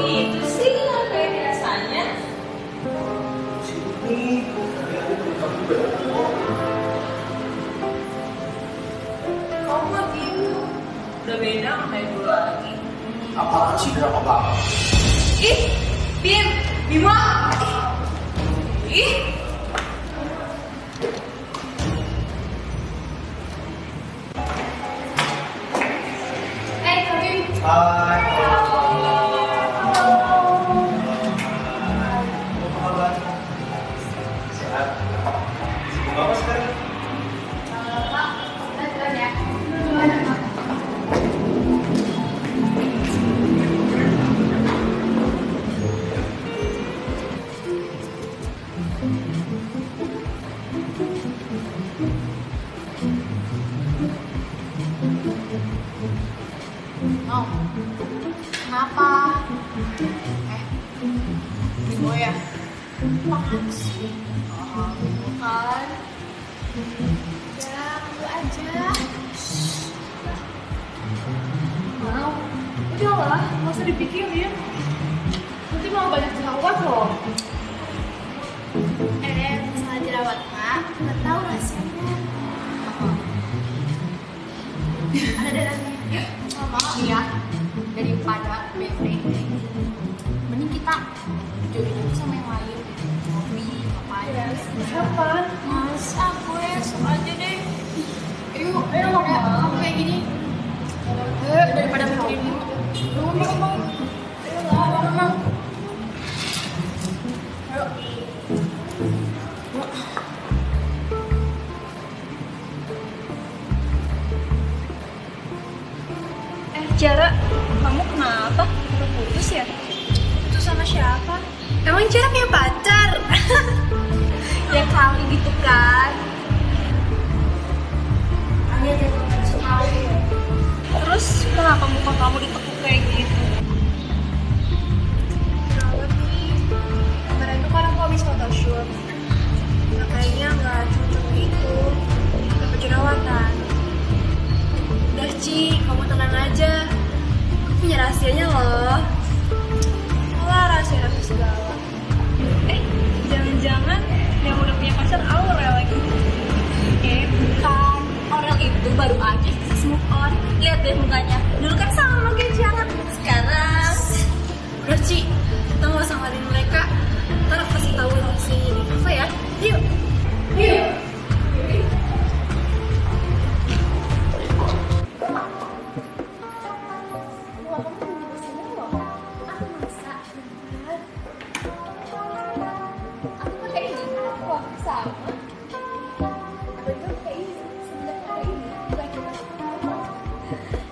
gitu sih, nggak kayak biasanya. Sini, kamu belok. Kok nggak gitu? Udah beda nggak kayak dulu lagi. Apaan sih drama banget? Ih, Bima. Ih. Hai. Sehat. Bapak sekarang? Oh, kenapa? Bimo ya? Apaan sih? Oh, bukan. Ya, dulu aja. Mau, udahlah, nggak usah dipikirin. Nanti malah banyak jerawat loh. Masalah jerawat, Pak. Nggak tahu rahasianya. Ada darahnya. Sama ya, daripada bete. Mending kita jodohin sama yang lain. Hobi, ngapain? Siapa? Masa gue sok aja deh. Ayo Ayo, kamu kayak gini. Daripada mikirin ini. Ngomong. Ayo lah. Ayo. Cara, kamu kenapa? Udah putus ya? Itu sama siapa? Emang Cara punya pacar? Ya kali gitu kan. Terus kenapa muka kamu ditekuk kayak gitu? Jerawat nih. Kemarin itu kan aku habis photoshoot. Kayaknya nggak cocok gitu. Dapat jerawatan. Udah Ci, kamu tenang aja. Aku punya rahasianya loh. Malah rahasia segala. Jangan-jangan yang udah punya pacar Aurel lagi. Bukan. Orang itu baru aja move on. Lihat deh mukanya. Dulu kan sama kayak Cara. Sekarang Udah Ci, kita nggak usah ngadain mereka. Ntar aku kasih tahu rahasianya di kafe ya. Yuk. Yuk.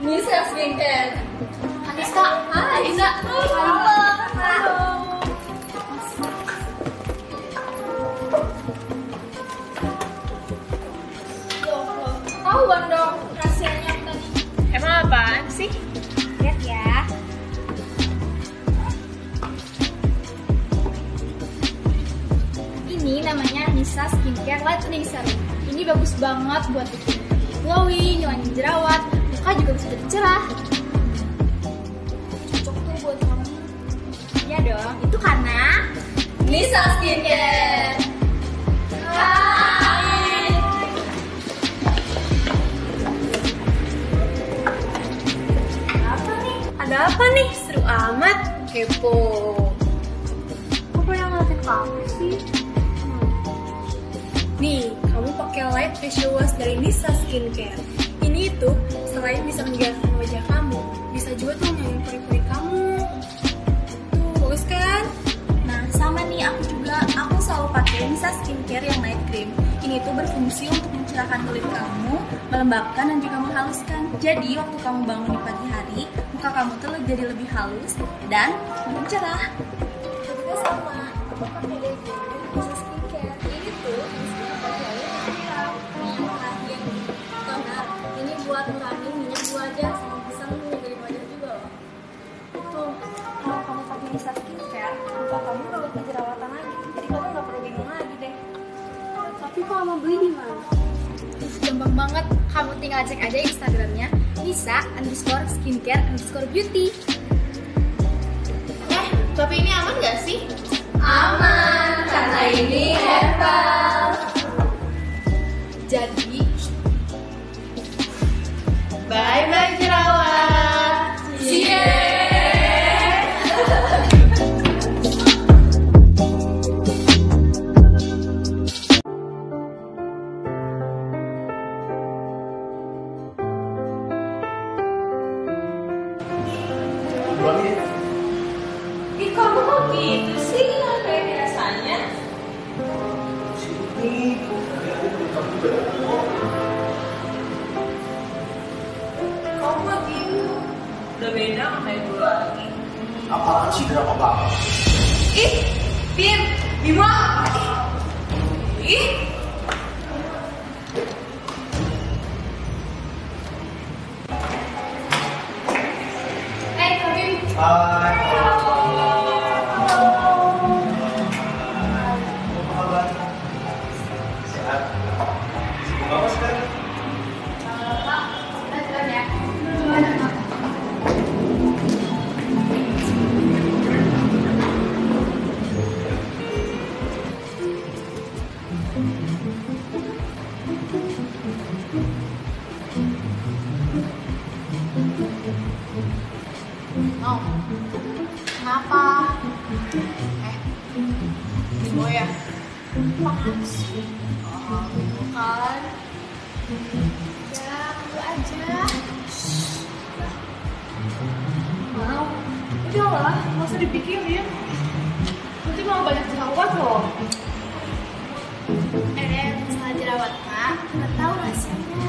Nissa skincare. Nissa, hai Nissa. Halo. Tahuan dong rahasianya tadi. Emang apaan sih? Lihat ya. Ini namanya Nissa Skincare Lightening Serum. Ini bagus banget buat bikin glowing, ngilangin jerawat, muka juga bisa jadi cerah. Cocok tuh buat kamu. Iya dong, itu karena Nissa Skincare. Hai. Ada apa nih? Seru amat. Kepo. Kok pengen ngeliatin kamu sih? Nih, kamu pakai light facial wash dari Nissa Skincare. Ini tuh selain bisa menyegarkan wajah kamu, bisa juga tuh ngilangin pori-pori kamu. Tuh, bagus kan? Nah, sama nih aku juga. Aku selalu pakai Nissa Skincare yang night cream. Ini tuh berfungsi untuk mencerahkan kulit kamu, melembabkan dan juga menghaluskan. Jadi waktu kamu bangun di pagi hari, muka kamu tuh jadi lebih halus dan lebih cerah. Juga sama, aku pakai Nissa Skincare. Ini tuh toner. Ini buat ngurangin minyak di wajah sama bisa menyegarin wajah juga loh. Tuh, kalau kamu pakai Nissa Skincare, muka kamu nggak bakal jerawatan lagi. Jadi kamu nggak perlu bingung lagi deh. Tapi kalau mau beli di mana? Gampang banget, kamu tinggal cek aja Instagramnya Nissa_skincare_beauty. Tapi ini aman gak sih? Aman, karena ini herbal. Jadi, bye-bye jerawat. See ya. Pulang ya. Ih, kamu kok gitu sih? Nggak kayak biasanya. Sini, tadi aku belum juga ya. Kamu kok gitu? Udah beda nggak kayak dulu lagi. Apaan sih drama banget? Ih, Pin, Bima. Ih. Hai. Apa kabar? Sehat? Sibuk apa sekarang? Oh, kenapa? Oh ya, apaan sih? Oh, gitu kan? Ya, lu aja. Mau? Udahlah, nggak usah dipikirin. Nanti malah banyak jerawat loh. Masalah jerawat, Kak. Nggak tahu rahasianya.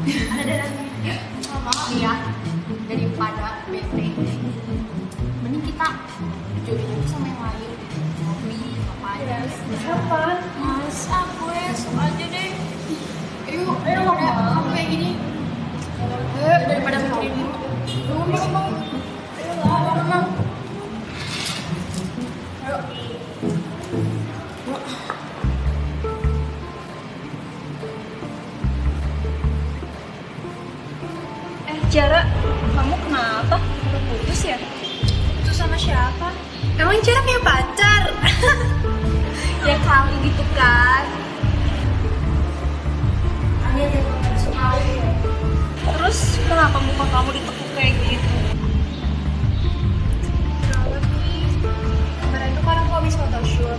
Ada darahnya. Mau ya, daripada bete, mending kita jodoh sama yang lain. Hobi, apa aja. Kapan? Masa gue sok aja deh. Ayo kamu kayak gini. Daripada mikirin ngomong. Ayo lah. Jara, kamu kenapa? Udah putus ya? Itu sama siapa? Emang Cara punya pacar? Ya kali gitu kan. Terus kenapa muka kamu ditekuk kayak gitu? Jerawat nih. Kemarin itu kan aku habis photoshoot.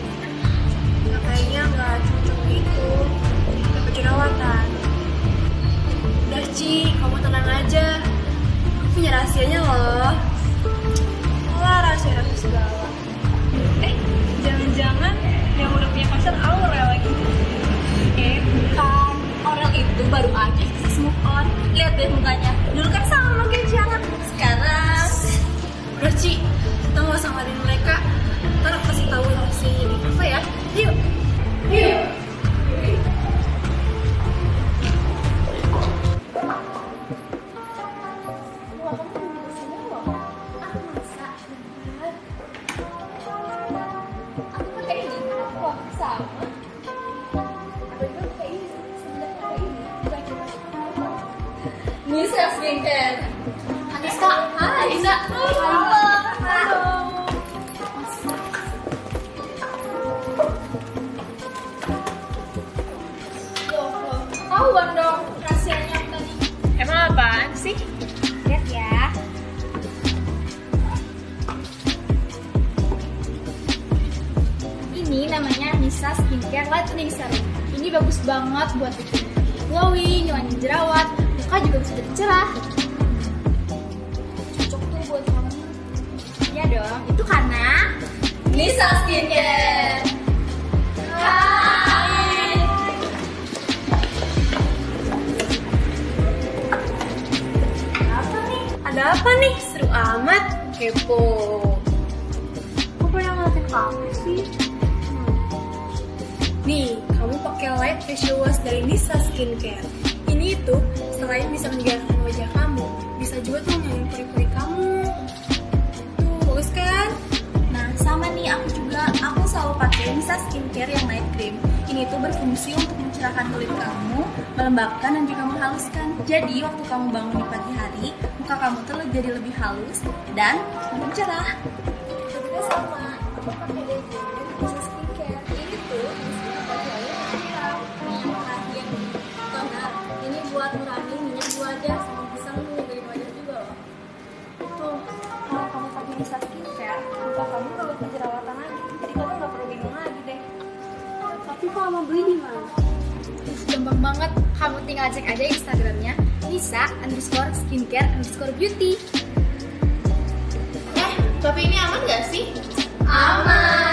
Nah, kayaknya nggak cocok gitu. Dapat jerawatan. Udah Ci, kamu tenang aja. Aku punya rahasianya loh. Wah, rahasia-rahasia segala. Jangan-jangan yang udah punya pacar Aurel lagi? Bukan. Aurel itu baru aja sukses move on. Lihat deh mukanya. Dulu kan sama kayak Jalan. Sekarang Udah Ci, kita nggak usah ngadain mereka. Ntar aku kasih tahu rahasianya di kafe ya. Yuk. Nissa skincare. Nissa, hai Nissa. Halo. Tahuan dong rahasianya tadi. Emang apaan sih? Lihat ya. Ini namanya Nissa Skincare Lightening Serum. Ini bagus banget buat bikin glowing, ngilangin jerawat, muka juga bisa jadi cerah. Cocok tuh buat kamu. Iya dong, itu karena Nissa Skincare. Hai. Ada apa nih? Seru amat. Kepo. Kok pada ngeliatin kamu sih? Nih, kamu pakai light facial wash dari Nissa Skincare. Ini tuh selain bisa menjaga wajah kamu, bisa juga tuh ngilangin pori-pori kamu. Tuh, bagus kan? Nah, sama nih aku juga. Aku selalu pakai Nissa Skincare yang night cream. Ini tuh berfungsi untuk mencerahkan kulit kamu, melembabkan dan juga menghaluskan. Jadi, waktu kamu bangun di pagi hari, muka kamu tuh jadi lebih halus dan lebih cerah. Juga sama, aku pakai deterjen bisa skincare. Ini tuh bisa pakai air siram. Terakhir, toner. Ini buat ngurangin minyak di wajah sama bisa menyegarin wajah juga loh. Tuh, kalau kamu pakai Nissa skincare, muka kamu gak butuh jerawatan lagi. Jadi kamu gak perlu bingung lagi deh. Tapi kalau mau beli di mana? Gampang banget, kamu tinggal cek aja Instagramnya Nissa_skincare_beauty. Tapi ini aman gak sih? Aman.